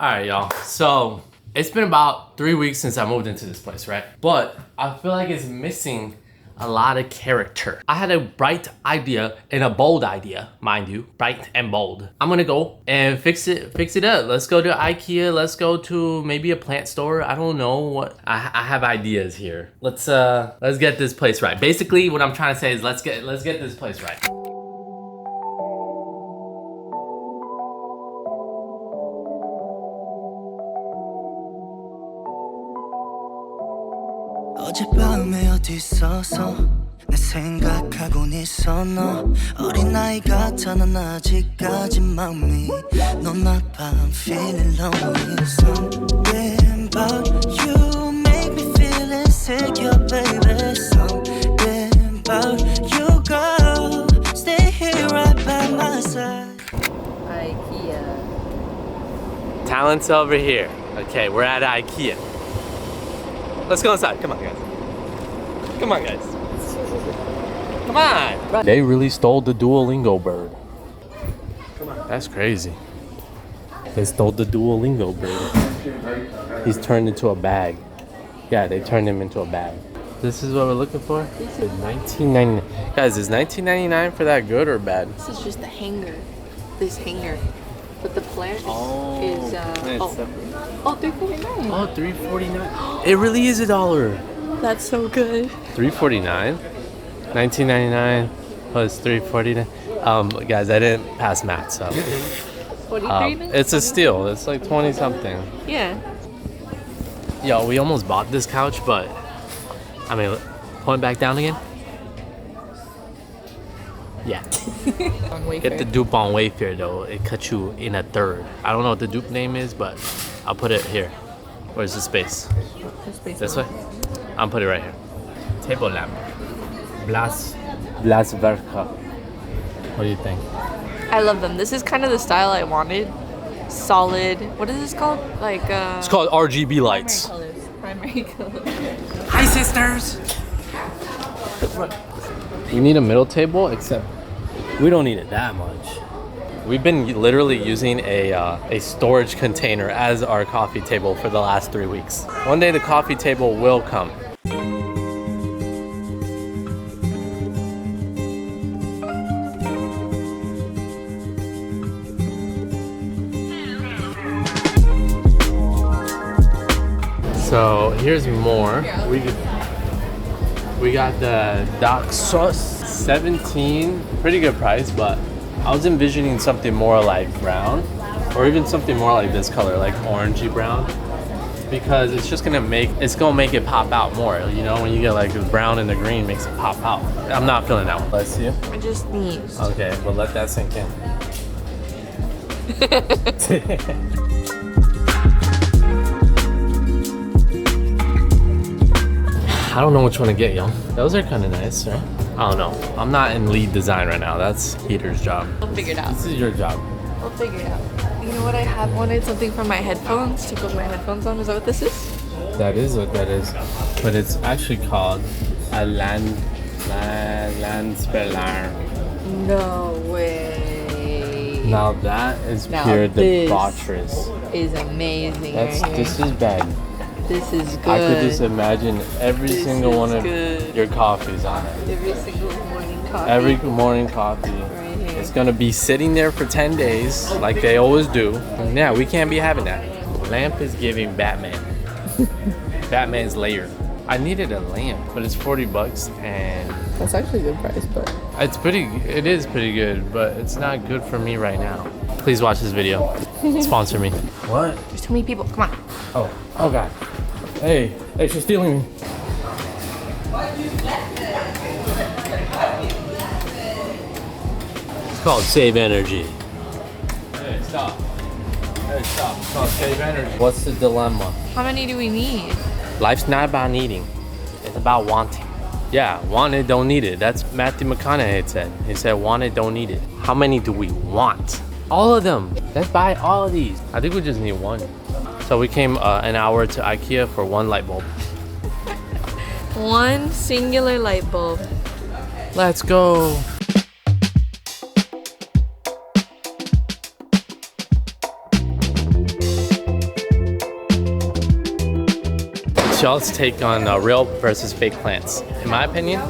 Alright, y'all. So, it's been about 3 weeks since I moved into this place, right? But I feel like it's missing a lot of character. I had a bright idea and a bold idea, mind you, bright and bold. I'm gonna go and fix it up. Let's go to IKEA. Let's go to maybe a plant store. I don't know what. I have ideas here. Let's get this place right. Basically, what I'm trying to say is let's get this place right. 어젯밤에 어디 있어서 내 생각하곤 있어 너 어린아이 같아 난 아직까지 마음이 넌 나빠 I'm feeling lonely Something about you make me feel insecure baby Something about you girl Stay here right by my side IKEA. Talent's over here. Okay, we're at IKEA. Let's go inside. Come on, guys. Come on, guys. Come on. They really stole the Duolingo bird. Come on. That's crazy. They stole the Duolingo bird. He's turned into a bag. Yeah, they turned him into a bag. This is what we're looking for? $19.99. Guys, is $19.99 for that good or bad? This is just the hanger. This hanger. But the plant is $3.49. Oh, $3.49. It really is $1. That's so good. $3.49. $19.99 plus $3.49. Guys, I didn't pass math, so. 43. It's a steal. It's like 20 something. Yeah. Yo, we almost bought this couch, but I mean, pull it back down again. Yeah. Get the dupe on Wayfair though. It cuts you in a third. I don't know what the dupe name is, but I'll put it here. Where's the space? This way? I'll put it right here. Table lamp. Blas Verka. What do you think? I love them. This is kind of the style I wanted. Solid. What is this called? Like It's called RGB lights. Primary colors. Hi, sisters. We need a middle table, except we don't need it that much. We've been literally using a storage container as our coffee table for the last 3 weeks. One day the coffee table will come. So here's more. We got the dark sauce, 17, pretty good price, but I was envisioning something more like brown, or even something more like this color, like orangey brown, because it's just gonna make it pop out more. You know, when you get like the brown and the green makes it pop out. I'm not feeling that one. Let's see. I just sneezed. Okay, well let that sink in. I don't know which one to get, y'all. Those are kind of nice, right? I don't know. I'm not in lead design right now. That's Peter's job. We'll figure it out. This is your job. We'll figure it out. You know what? I have wanted something for my headphones to put my headphones on. Is that what this is? That is what that is. But it's actually called a Landspelar. No way. Now that is Now pure this debaucherous. Is amazing. That's right here. This is bad. This is good. I could just imagine every This single one is of good. your coffees on it. Every single morning coffee. Every morning coffee. Right here. It's gonna be sitting there for 10 days, like they always do. Yeah, we can't be having that. Lamp is giving Batman. Batman's layer. I needed a lamp, but it's $40 and That's actually a good price, but it is pretty good, but it's not good for me right now. Please watch this video. Sponsor me. What? there's too many people. Come on. Oh God. Hey, she's stealing me. It's called save energy. Hey, stop. It's called save energy. What's the dilemma? How many do we need? Life's not about needing. It's about wanting. Yeah, want it, don't need it. That's Matthew McConaughey said. He said, want it, don't need it. How many do we want? All of them. Let's buy all of these. I think we just need one. So we came an hour to IKEA for one light bulb. One singular light bulb. Let's go. What's y'all's take on real versus fake plants? In my opinion,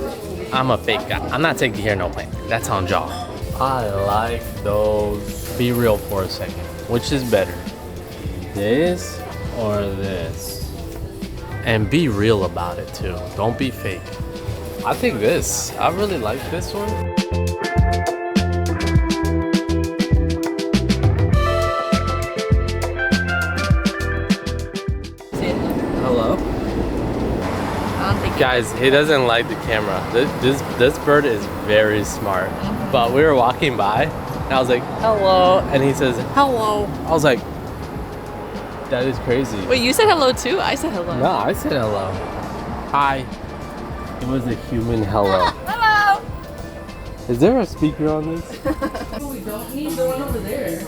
I'm a fake guy. I'm not taking here no plant. That's on y'all. I like those. Be real for a second. Which is better? This or this? And be real about it too. Don't be fake. I think this. I really like this one. Hello? I don't think Guys, he doesn't like the camera. This bird is very smart. But we were walking by and I was like, hello. And he says, hello. I was like, that is crazy. Wait, you said hello too? I said hello. No, I said hello. Hi. It was a human hello. Hello! Is there a speaker on this? We don't need the one over there.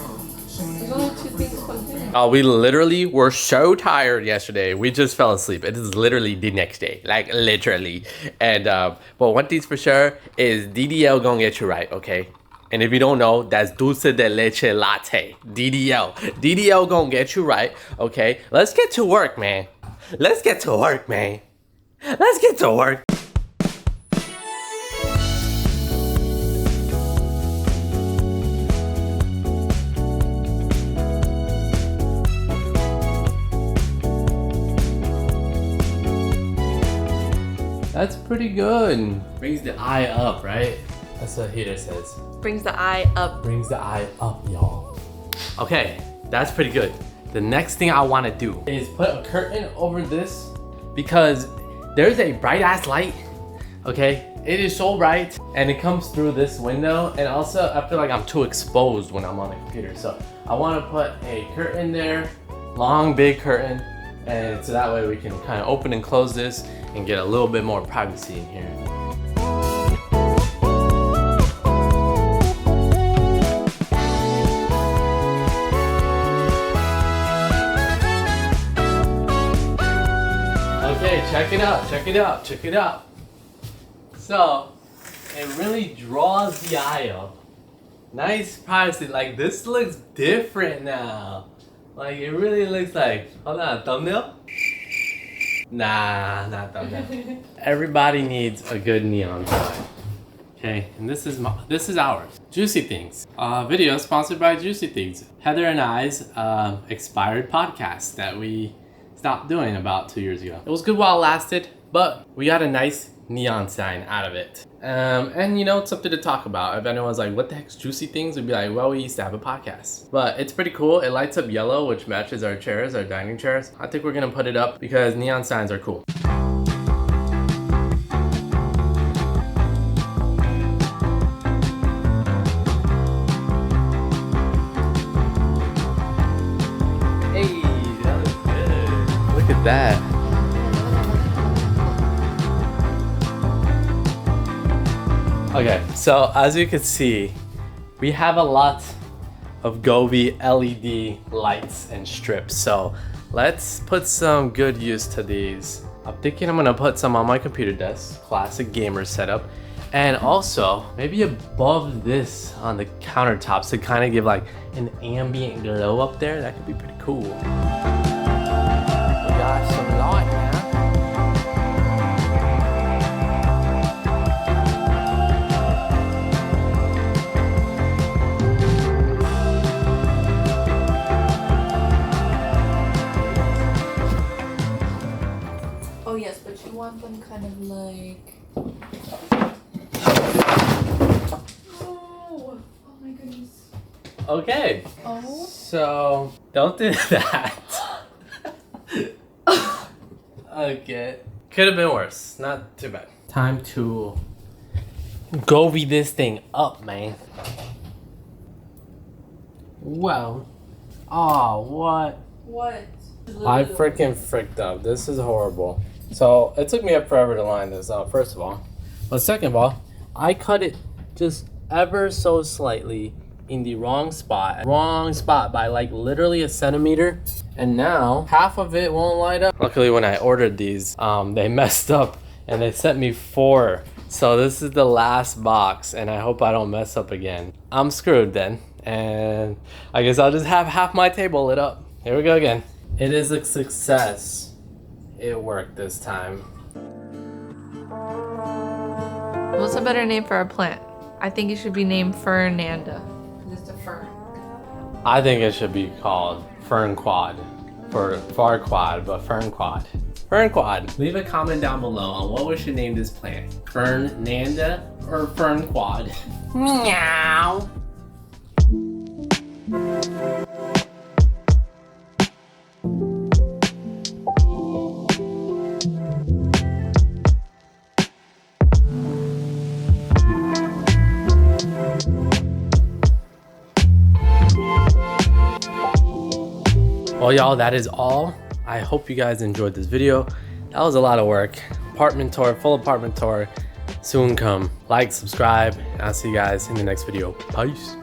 There's only 2 things plugged in. We literally were so tired yesterday. We just fell asleep. It is literally the next day. Like, literally. And, but one thing's for sure is DDL gonna get you right, okay? And if you don't know, that's dulce de leche latte. DDL. DDL gonna get you right, okay? Let's get to work, man. Let's get to work, man. Let's get to work. That's pretty good. Brings the eye up, right? That's what Heater says. Brings the eye up. Brings the eye up, y'all. Okay, that's pretty good. The next thing I want to do is put a curtain over this because there's a bright ass light, okay? It is so bright and it comes through this window, and also I feel like I'm too exposed when I'm on the computer. So I want to put a curtain there, long big curtain, and so that way we can kind of open and close this and get a little bit more privacy in here. Okay, check it out, check it out, check it out. So, it really draws the eye up. Nice privacy, like this looks different now. Like it really looks like, hold on, thumbnail? Nah, not thumbnail. Everybody needs a good neon sign. Okay, and this is ours. Juicy Things. Video sponsored by Juicy Things. Heather and I's expired podcast that we stopped doing about 2 years ago. It was good while it lasted, but we got a nice neon sign out of it. And you know, it's something to talk about. If anyone's like, what the heck's Juicy Things? We'd be like, well, we used to have a podcast. But it's pretty cool. It lights up yellow, which matches our chairs, our dining chairs. I think we're gonna put it up because neon signs are cool. Hey, that looks good. Look at that. Okay, so as you can see, we have a lot of Govee LED lights and strips. So let's put some good use to these. I'm thinking I'm gonna put some on my computer desk, classic gamer setup. And also maybe above this on the countertops to kind of give like an ambient glow up there. That could be pretty cool. We got some light now. Oh yes, but you want them kind of like... Oh my goodness. Okay. Oh. So don't do that. Okay. Could have been worse. Not too bad. Time to Govee this thing up, man. Well. Oh, what? What? I freaking fricked up. This is horrible. So it took me up forever to line this up, first of all. But second of all, I cut it just ever so slightly in the wrong spot by like literally a centimeter, and now half of it won't light up. Luckily when I ordered these, they messed up and they sent me 4. So this is the last box and I hope I don't mess up again. I'm screwed then, and I guess I'll just have half my table lit up. Here we go again. It is a success. it worked this time. What's a better name for our plant? I think it should be named Fernanda. Just a fern. I think it should be called Fern Quad. For Far Quad, but Fern Quad. Fern Quad. Leave a comment down below on what we should name this plant. Fernanda or Fern Quad? Meow. Well, y'all, that is all. I hope you guys enjoyed this video. That was a lot of work. Apartment tour, full apartment tour, soon come. Like, subscribe, and I'll see you guys in the next video. Peace.